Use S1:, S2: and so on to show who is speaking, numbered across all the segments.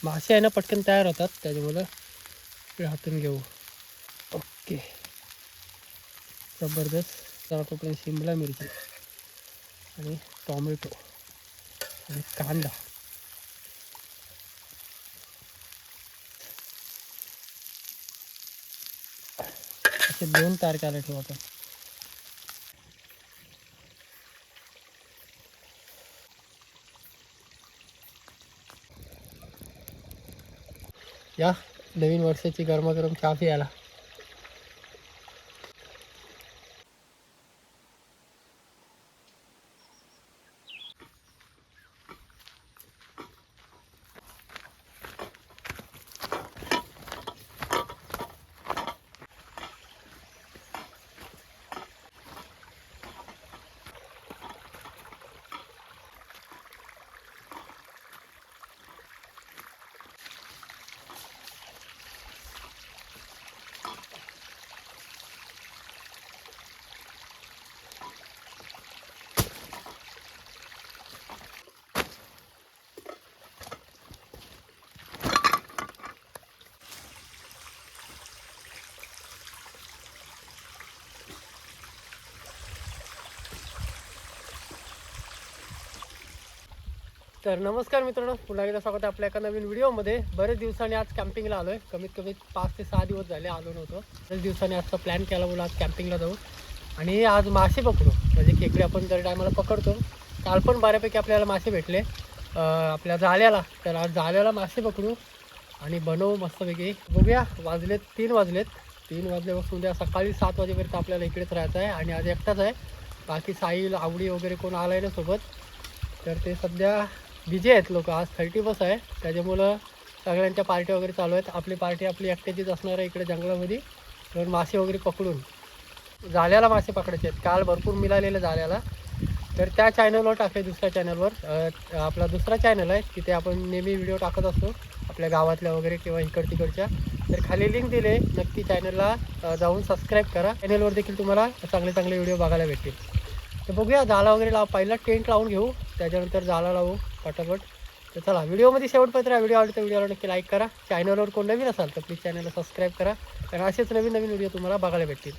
S1: मासे आहे ना पटकन तयार होतात, त्याच्यामुळं ते हातून घेऊ. ओके, जबरदस्त. तर तोपर्यंत शिमला मिरची आणि टॉमॅटो आणि कांदा. असे 2 तारखेला ठेवू आपण. या नवीन वर्षाची गरमागरम चहा प्यायला. तर नमस्कार मित्रांनो, पुन्हा एकदा स्वागत आहे आपल्या एका नवीन व्हिडिओमध्ये. बरेच दिवसांनी आज कॅम्पिंगला आलो आहे. कमीत कमी 5 ते 6 दिवस झाले आलो नव्हतो. बरेच दिवसांनी आजचा प्लॅन केला, बोला आज कॅम्पिंगला जाऊ आणि आज मासे पकडू. म्हणजे खेकडे आपण दर टायमाला पकडतो. काल पण बऱ्यापैकी आपल्याला मासे भेटले आपल्या जाळ्याला. तर आज जाळ्याला मासे पकडू आणि बनवू मस्तपैकी. बघूया, वाजलेत 3 वाजलेत. 3 वाजल्यापासून उद्या सकाळी 7 वाजेपर्यंत आपल्याला इकडेच राहायचं आहे. आणि आज एकटाच आहे, बाकी साहिल आवडी वगैरे कोण आलं आहे ना सोबत. तर ते सध्या बिझी आहेत लोक. आज 31 आहे, त्याच्यामुळं सगळ्यांच्या पार्ट्या वगैरे चालू आहेत. आपली पार्टी आपली एकट्याचीच असणार आहे इकडे जंगलामध्ये. तर मासे वगैरे पकडून जाळ्याला मासे पकडायचे आहेत. काल भरपूर मिळालेलं जाळ्याला. तर त्या चॅनलवर टाकले, दुसऱ्या चॅनलवर. आपला दुसरा चॅनल आहे, तिथे आपण नेहमी व्हिडिओ टाकत असतो आपल्या गावातल्या वगैरे किंवा तिकडच्या. तर खाली लिंक दिले, नक्की चॅनलला जाऊन सबस्क्राईब करा. चॅनलवर देखील तुम्हाला चांगले चांगले व्हिडिओ बघायला भेटतील. तर बघूया, जाळा वगैरे पहिला टेंट लावून घेऊ, त्याच्यानंतर जाळा लावू पटापट. तर चला, व्हिडिओमध्ये शेवटपर्यंत राहा. व्हिडिओ आवडतो व्हिडिओला नक्की लाईक करा. चॅनलवर कोण नवीन असाल तर प्लीज चॅनलला सबस्क्राईब करा, कारण असेच नवीन नवीन व्हिडिओ तुम्हाला बघायला भेटतील.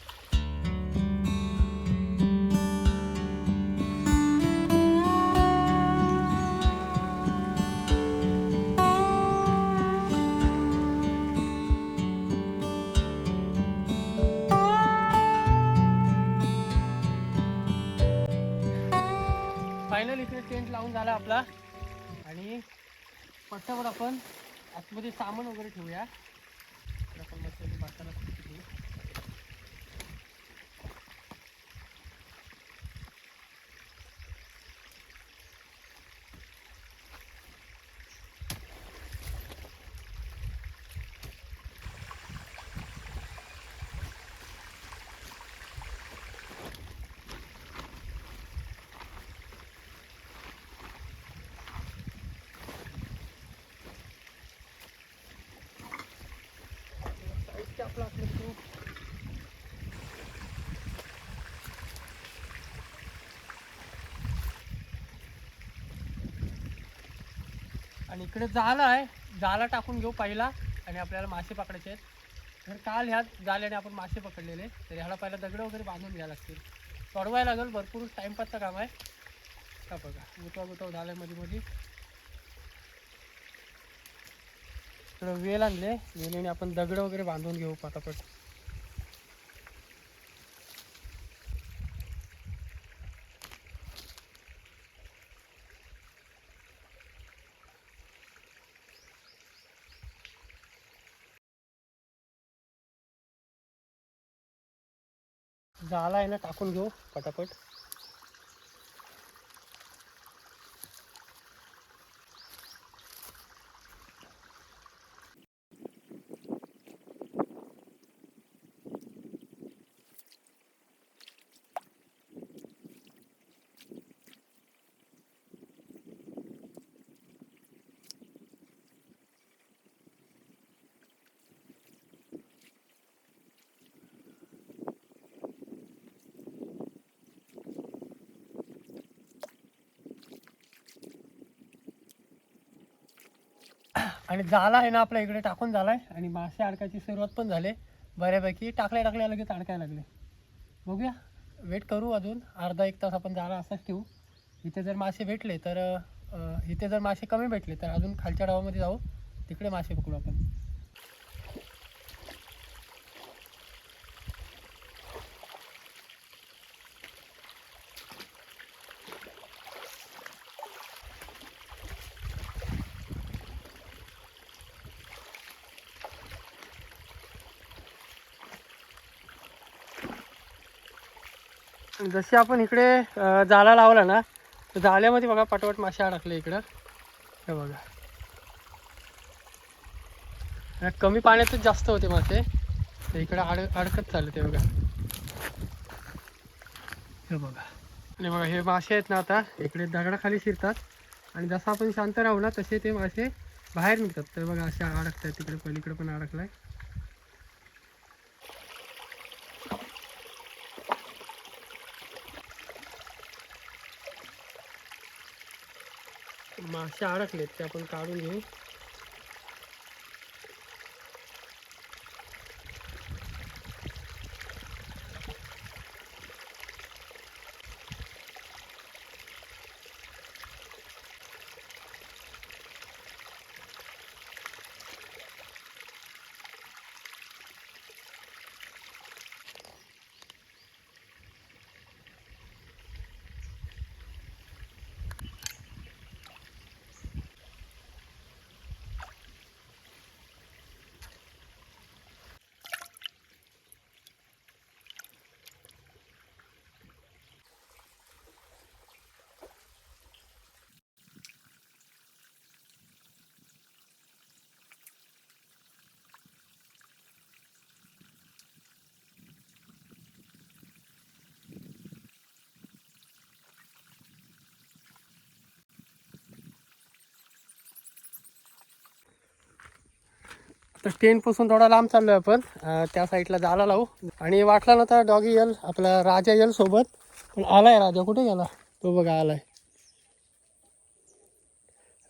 S1: फायनल इकडे टेंट लावून झाला आपला आणि पटापट आपण आतमध्ये सामान वगैरे ठेवूया. आपण मस्त बसायला ठेवू. आपलं आपलं ठेवू. आणि इकडे जाळं आहे, जाळा टाकून घेऊ पहिला आणि आपल्याला मासे पकडायचे आहेत. तर काल ह्यात जाळ्याने आपण मासे पकडलेले, तर ह्याला पहिला दगड वगैरे बांधून घ्यायला लागतील. सोडवायला लागेल, भरपूर टाईमपासचं काम आहे. का बघा, गुतवा झालं मध्ये मध्ये. थोडं वेल आणले, वेलीने आपण दगड वगैरे बांधून घेऊ पटापट. जाळा आहे ना, टाकून घेऊ पटापट. आणि जाला आहे ना आपल्या इकडे टाकून झाला आहे आणि मासे अडकायची सुरुवात पण झाली बऱ्यापैकी. टाकल्या लगेच अडकायला लागले. बघूया, वेट करू अजून अर्धा एक तास आपण जाला असाच ठेवू. इथे जर मासे भेटले तर इथे जर मासे कमी भेटले तर अजून खालच्या डावामध्ये जाऊ, तिकडे मासे पकडू आपण. जसे आपण इकडे जाला लावला ना, तर जाल्यामध्ये बघा पटपट मासे अडकले इकडं. हे बघा, कमी पाण्यातच जास्त होते मासे, तर इकडे अडकत चालले ते बघा. हे बघा, आणि बघा हे मासे आहेत ना आता इकडे दगडाखाली शिरतात आणि जसं आपण शांत राहू ना तसे ते मासे बाहेर निघतात. तर बघा असे अडकतात, तिकडे पलीकडे पण अडकलाय. मासे अडकलेत ते आपण काढून घेऊ. तर टेंटपासून थोडा लांब चाललो आहे आपण, त्या साईडला जाला लावू. आणि वाटला ना तर डॉगी येल, आपला राजा येल सोबत. पण आलाय राजा, कुठे गेला तो बघा, आलाय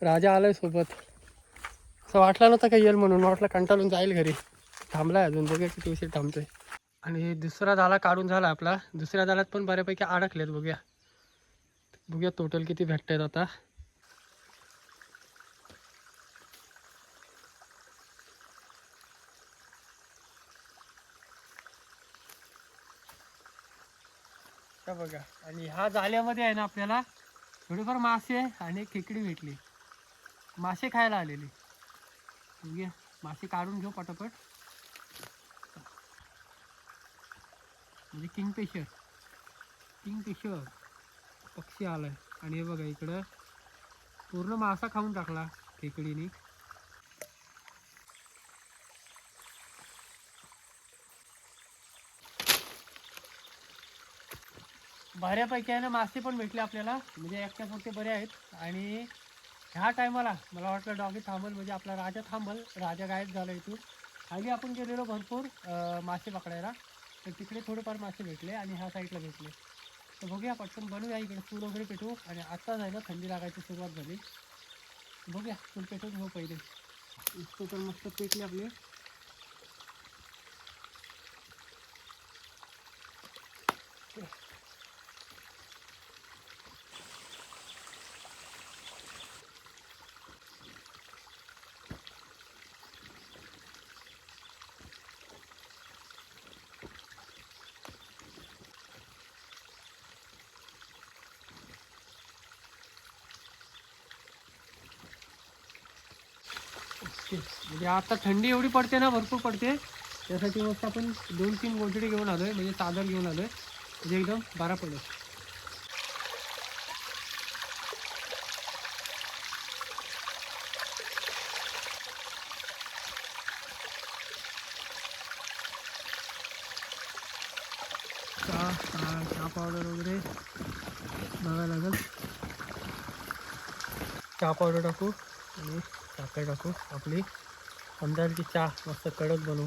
S1: राजा, आलाय सोबत. असं वाटलं नव्हतं का येईल म्हणून, वाटलं कंटाळून जाईल घरी. थांबलाय अजून, बघूया किती उशीर थांबतोय. आणि दुसरा जाला काढून झाला आपला. दुसऱ्या जाल्यात पण बऱ्यापैकी अडकलेत. बघूया टोटल किती भेटतायत आता. बघा, आणि ह्या जाल्यामध्ये आहे ना आपल्याला थोडीफार मासे आणि खेकडी भेटली. मासे खायला आलेली. बघूया, मासे काढून घेऊ पटापट. म्हणजे किंगफिशर पक्षी आलाय. आणि हे बघा इकडं पूर्ण मासा खाऊन टाकला खेकडीने. बऱ्यापैकी आहे ना मासे पण भेटले आपल्याला, म्हणजे एकट्यापुरते बरे आहेत. आणि ह्या टायमाला मला वाटलं डॉगी थांबल, म्हणजे आपला राजा थांबल. राजा गायब झाला इथून. खाली आपण गेलेलो भरपूर मासे पकडायला, तर तिकडे थोडेफार मासे भेटले आणि ह्या साईडला भेटले. तर बघूया, पटकन बनवूया. इकडे चूल वगैरे पेटवू. आणि आत्ताच आहे ना थंडी लागायची सुरुवात झाली. बघूया, चूल पेटवून घेऊ पहिले. इतकं तर मस्त पेटले आपले. म्हणजे आता थंडी एवढी पडते ना, भरपूर पडते. त्यासाठी मस्त आपण 2-3 गोंधळी घेऊन आलोय, म्हणजे चादर घेऊन आलोय, म्हणजे एकदम बरा पडेल. चहा पावडर वगैरे बघायला लागेल. चहा पावडर टाकू आणि साखर टाकू. आपली की चहा मस्त कडक बनवू.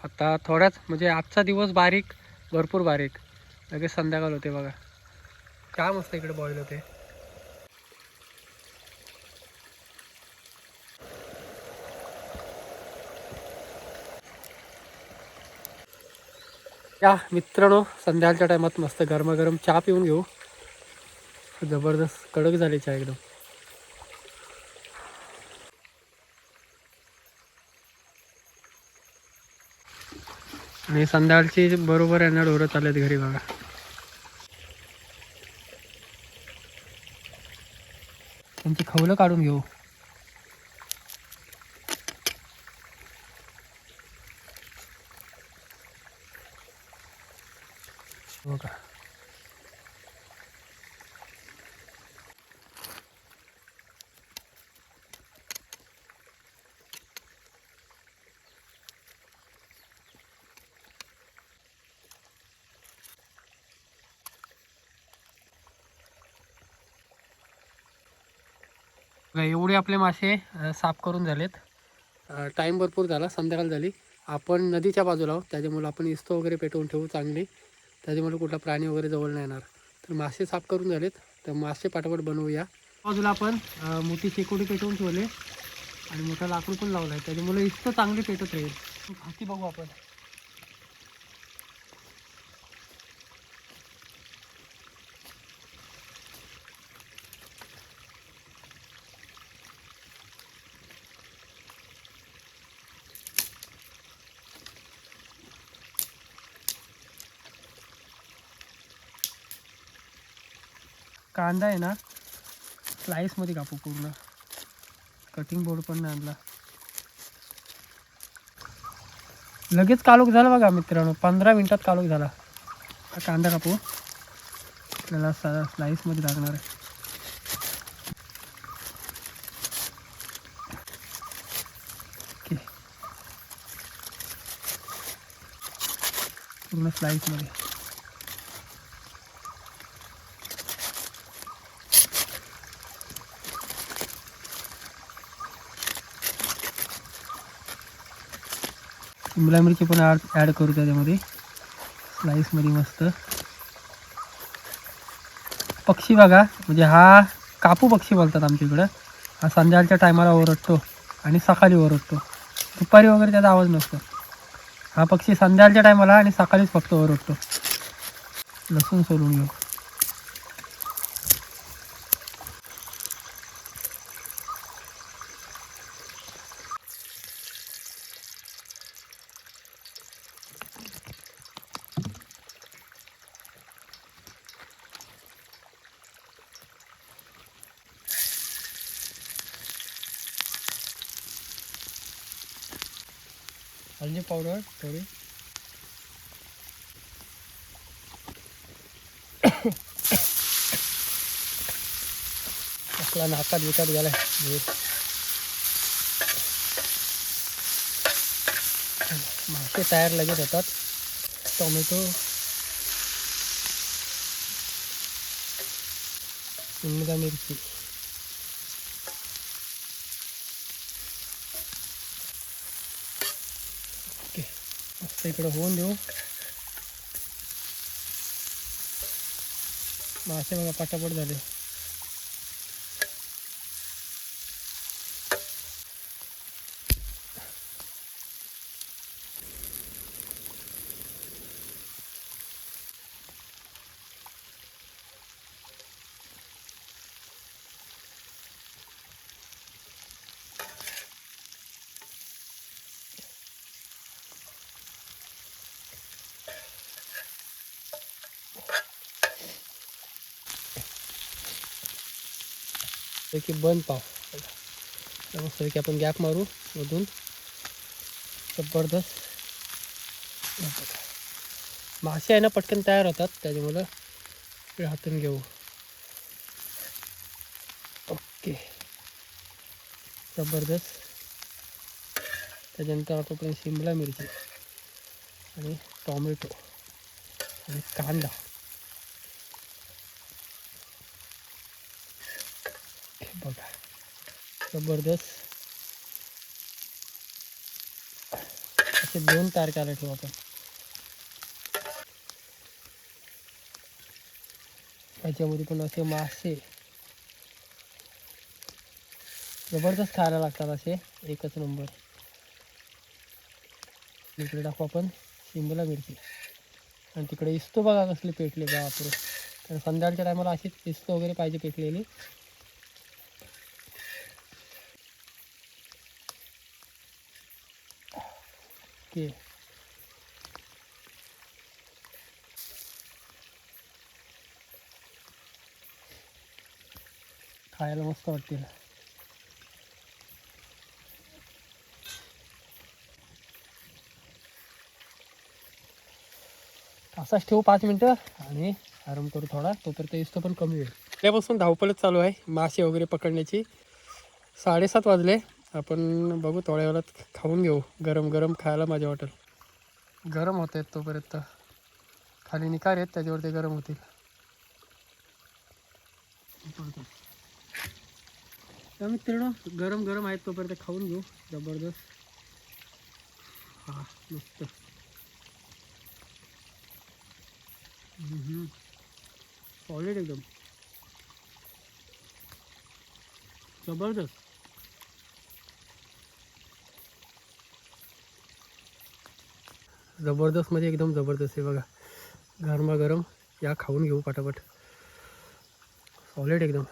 S1: आता थोड्याच म्हणजे आजचा दिवस बारीक, भरपूर बारीक, लगेच संध्याकाळ होते बघा. काय मस्त इकडे बॉईल होते. या मित्रांनो, संध्याकाळच्या टायमात मस्त गरमागरम चहा पिऊन घेऊ. जबरदस्त कडक झाली चहा एकदम. आणि संध्याकाळची बरोबर यांना ढोरं चालत घरी बघा. त्यांची खवलं काढून घेऊ. बघा एवढे आपले मासे साफ करून झालेत. टाईम भरपूर झाला, संध्याकाळ झाली. आपण नदीच्या बाजूला आहोत, त्याच्यामुळे आपण इस्तो वगैरे पेटवून ठेवू चांगली. त्याच्यामुळे कुठला प्राणी वगैरे जवळ नाही येणार. तर मासे साफ करून झालेत, तर मासे पाटापट बनवूया. बाजूला आपण मोठी शेकोटी पेटवून ठेवले आणि मोठा लाकूड पण लावला आहे, त्याच्यामुळे इस्तो चांगली पेटत राहील. हाती बघू आपण. कांदा आहे ना स्लाईसमध्ये कापू पूर्ण, कटिंग बोर्ड पण नाही आणला. लगेच काळोख झाला बघा मित्रांनो, 15 मिनिटात काळोख झाला. हा कांदा कापू, आपल्याला स्लाईसमध्ये लागणार आहे. ओके, पूर्ण स्लाईसमध्ये. शिमला मिरची पण ॲड करू त्याच्यामध्ये स्लाईसमध्ये मस्त. पक्षी बघा, म्हणजे हा कापू पक्षी बोलतात आमच्या इकडं. हा संध्याकाळच्या टायमाला ओरडतो आणि सकाळी ओरडतो, दुपारी वगैरे त्याचा आवाज नसतो. हा पक्षी संध्याकाळच्या टायमाला आणि सकाळीच फक्त ओरडतो. लसूण सोलून घेऊ. हळदी पावडर थोडी. आपला नाकात विकत गेलाय. मासे तयार लगेच होतात. टोमॅटो, शिमला मिरची, ओके. मस्त इकडं होऊन देऊ. मासे बघा पटापट झाले. की बंद पाव मस्त की आपण गॅप मारू मधून. जबरदस्त मासे आहे ना, पटकन तयार होतात, त्याच्यामुळं हातून घेऊ. ओके, जबरदस्त. त्याच्यानंतर आपण शिमला मिरची आणि टोमॅटो आणि कांदा. बघा जबरदस्त. असे 2 तयार करायला ठेवू आपण. त्याच्यामध्ये पण असे मासे जबरदस्त खायला लागतात, असे एकच नंबर. इकडे टाकू आपण शिमला मिरची. आणि तिकडे इस्तो बघा कसले पेटले बापरे. तर संध्याकाळच्या टायमाला अशीच इस्तो वगैरे पाहिजे पेटलेली. ओके, खायला मस्त वाटते. असाच ठेवू 5 मिनटं आणि आराम करू थोडा, तोपर्यंत इस्तो पण कमी होईल. त्यापासून धावपळच चालू आहे मासे वगैरे पकडण्याची. 7:30 वाजले. आपण बघू थोड्या वेळात खाऊन घेऊ. गरम गरम खायला मजा वाटेल. गरम होत आहेत तोपर्यंत, खाली निकार आहेत त्याच्यावर ते गरम होतील. तर मित्रांनो गरम गरम आहेत तोपर्यंत खाऊन घेऊ. जबरदस्त. हा मस्त. सॉलिड एकदम जबरदस्त. जबरदस्त म्हणजे एकदम जबरदस्त आहे बघा. गरमागरम या, खाऊन घेऊ पटापट. सॉलिड एकदम.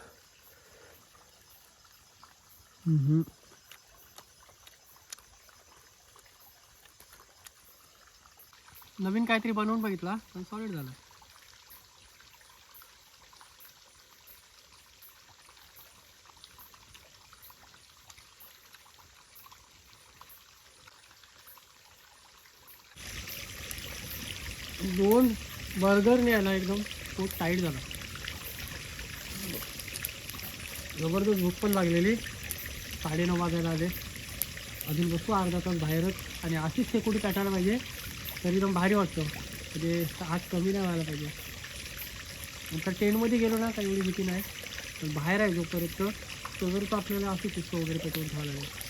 S1: नवीन काहीतरी बनवून बघितला पण सॉलिड झाला. दोन बर्गरने आला एकदम खूप टाईट झाला. जबरदस्त भूक पण लागलेली. 9:30 वाजायला आले. अजून बसू अर्धा तास बाहेरच. आणि अशीच शेकोटी पेटायला पाहिजे तरी एकदम भारी वाटतं. म्हणजे आग कमी नाही व्हायला पाहिजे. नंतर ट्रेनमध्ये गेलो ना काही एवढी भीती नाही, पण बाहेर आहे जोपर्यंत तोपर्यंत आपल्याला अशी चिस्त वगैरे पेटवून ठेवायला लागेल.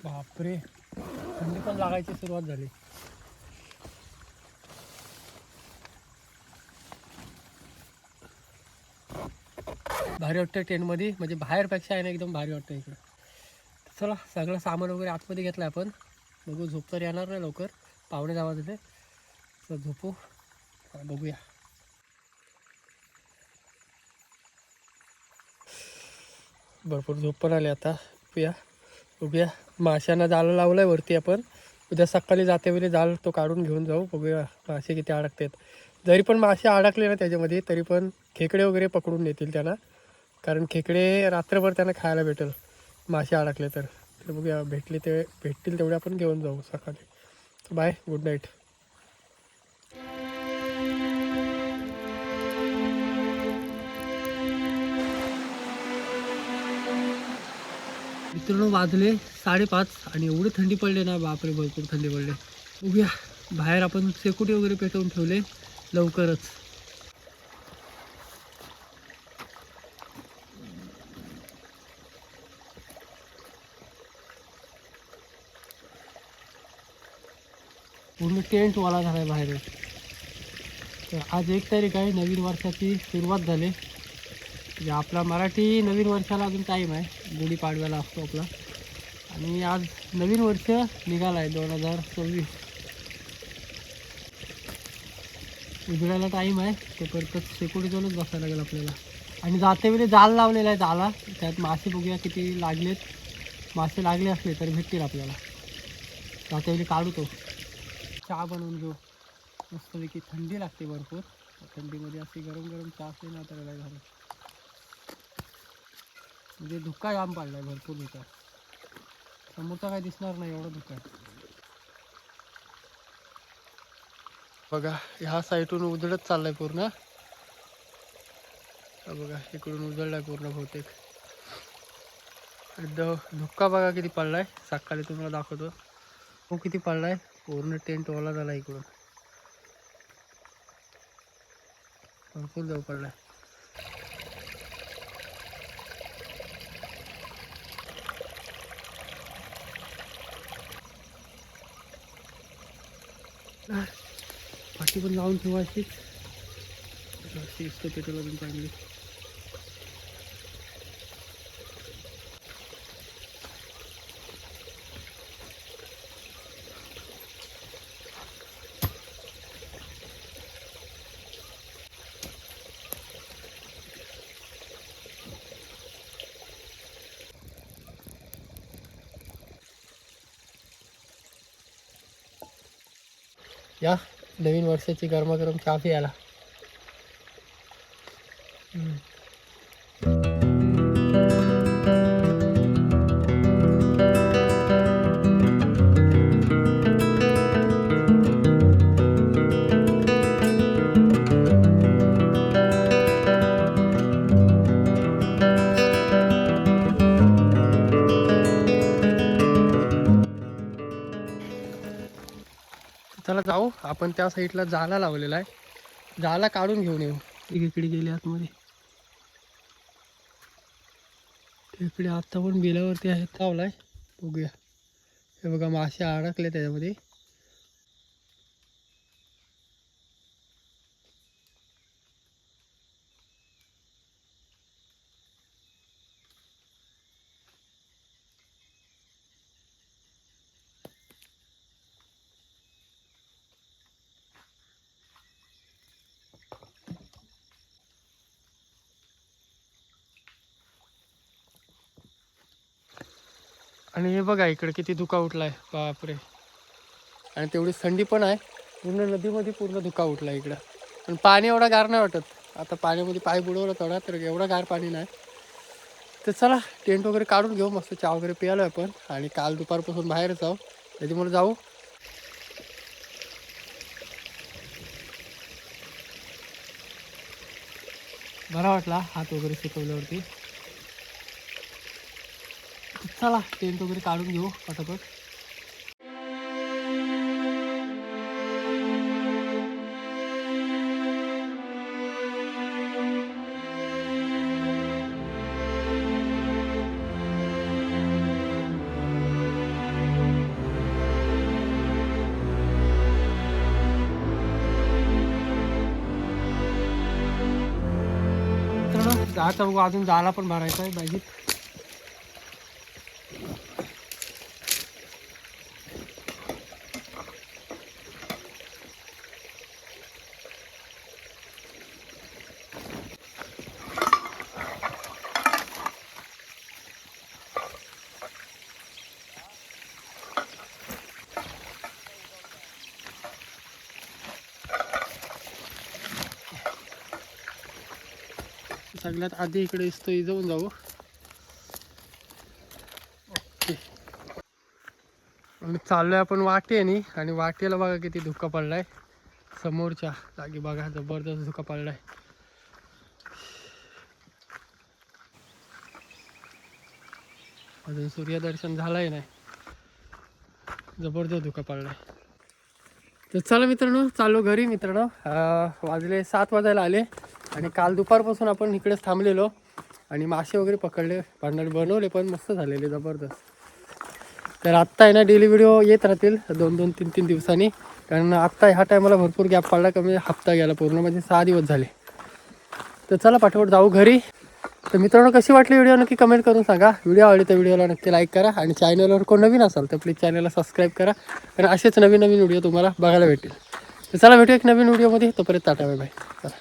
S1: बापरे, थंडी पण लागायची सुरुवात झाली. भारी वाटतं ट्रेनमध्ये, म्हणजे बाहेरपेक्षा आहे ना एकदम भारी वाटतं इकडं. चला सगळं सामान वगैरे आतमध्ये घेतलं आपण. बघू झोप तर येणार नाही लवकर, 9:15 वाजले. तर झोपू, बघूया. भरपूर झोप पण आली आता. बघूया माशांना जाळं लावलं आहे वरती आपण. उद्या सकाळी जाते वेळी जाळ तो काढून घेऊन जाऊ. बघूया मासे किती अडकतात. जरी पण मासे अडकले ना त्याच्यामध्ये तरी पण खेकडे वगैरे पकडून नेतील त्यांना, कारण खेकडे रात्रभर त्यांना खायला भेटेल मासे अडकले तर. बघूया भेटतील तेवढे आपण घेऊन जाऊ सकाळी. Bye, good night. मित्रांनो वाजले 5:30 आणि एवढी थंडी पडले ना बापरे, भरपूर थंडी पडले. बघूया बाहेर आपण शेकोटी वगैरे पेटवून ठेवले लवकरच. पूर्ण टेंट वाला झाला आहे बाहेर. तर आज 1 तारीख आहे, नवीन वर्षाची सुरुवात झाली. म्हणजे आपला मराठी नवीन वर्षाला अजून टाईम आहे, गुढीपाडव्याला असतो आपला. आणि आज नवीन वर्ष निघाला आहे 2024. उजळायला टाईम आहे, तोपर्यंत शेकोटीतूनच बसायला लागेल आपल्याला. आणि जाते वेळी जाल लावलेला आहे जाळा, त्यात मासे बघूया किती लागलेत. मासे लागले असले तर भेटतील आपल्याला. जाते वेळी काढू तो. चहा बनवून घेऊ मस्तपैकी. थंडी लागते भरपूर, थंडीमध्ये अशी गरम गरम चहा असली ना तर झालं. म्हणजे धुक्का जाम पडला आहे, भरपूर धुका. समोरचा काय दिसणार नाही एवढं धुकं आहे. बघा ह्या साईडून उजळत चाललाय पूर्ण. बघा इकडून उजळलाय पूर्ण बहुतेक. धुक्का बघा किती पडलाय. सकाळी तुम्हाला दाखवतो तो किती पडलाय. पूर्ण टेंट ओला झाला इकडून. भरपूर जाऊ पडलाय. पाठी पण लावून ठेवायची. पेट्रोल अजून चांगली. या नवीन वर्षाची गरमागरम चहा प्यायला. चला जाऊ आपण. त्या साईडला जाला लावलेला आहे. जाला काढून घेऊन येऊ. इकडे गेले आतमध्ये. इकडे आता पण बिलावरती आहे लावलाय. बघूया. हे बघा मासे अडकले त्याच्यामध्ये. आणि हे बघा इकडे किती धुका उठलाय. बापरे. आणि तेवढी थंडी पण आहे. पूर्ण नदीमध्ये पूर्ण धुका उठला इकडं. पण पाणी एवढा गार नाही वाटत. आता पाण्यामध्ये पाय बुडवलं थोडा तर एवढा गार पाणी नाही. तर चला टेंट वगैरे काढून घेऊ. मस्त चहा वगैरे प्यायलो आपण. आणि काल दुपारपासून बाहेरच आहो. त्याच्यामुळे जाऊ. बरा वाटला हात वगैरे सुकवल्यावरती. चला टेंट वगैरे काढून घेऊ पटापट. जायचं बघू. अजून जाला पण भरायचा आहे बाईक. सगळ्यात आधी इकडे इथं जाऊन जाऊ. आणि चाललोय आपण वाटेने. आणि वाटेला बघा किती धुका पडलाय. समोरच्या जागी बघा जबरदस्त धुका पडलाय. अजून सूर्यदर्शन झालंय नाही. जबरदस्त धुका पडलाय. तर चला मित्रांनो चाललो घरी. मित्रांनो वाजले 7 वाजायला आले. आणि काल दुपारपासून आपण इकडेच थांबलेलो. आणि मासे वगैरे पकडले. बनवले पण मस्त झालेले जबरदस्त. तर आत्ता आहे ना डेली व्हिडिओ येत राहतील 2-2, 3-3 दिवसांनी. कारण आत्ता ह्या टायमाला भरपूर गॅप पडला. कमी हप्ता गेला पूर्ण. म्हणजे 6 दिवस झाले. तर चला पाठवत जाऊ घरी. तर मित्रांनो कशी वाटली व्हिडिओ नक्की कमेंट करून सांगा. व्हिडिओ आवडली तर व्हिडिओला नक्की लाईक करा. आणि चॅनलवर कोण नवीन असाल तर प्लीज चॅनलला सबस्क्राईब करा. आणि असेच नवीन नवीन व्हिडिओ तुम्हाला बघायला भेटेल. तर चला भेटू एक नवीन व्हिडिओमध्ये. तोपर्यंत टाटा बाय बाय. चला.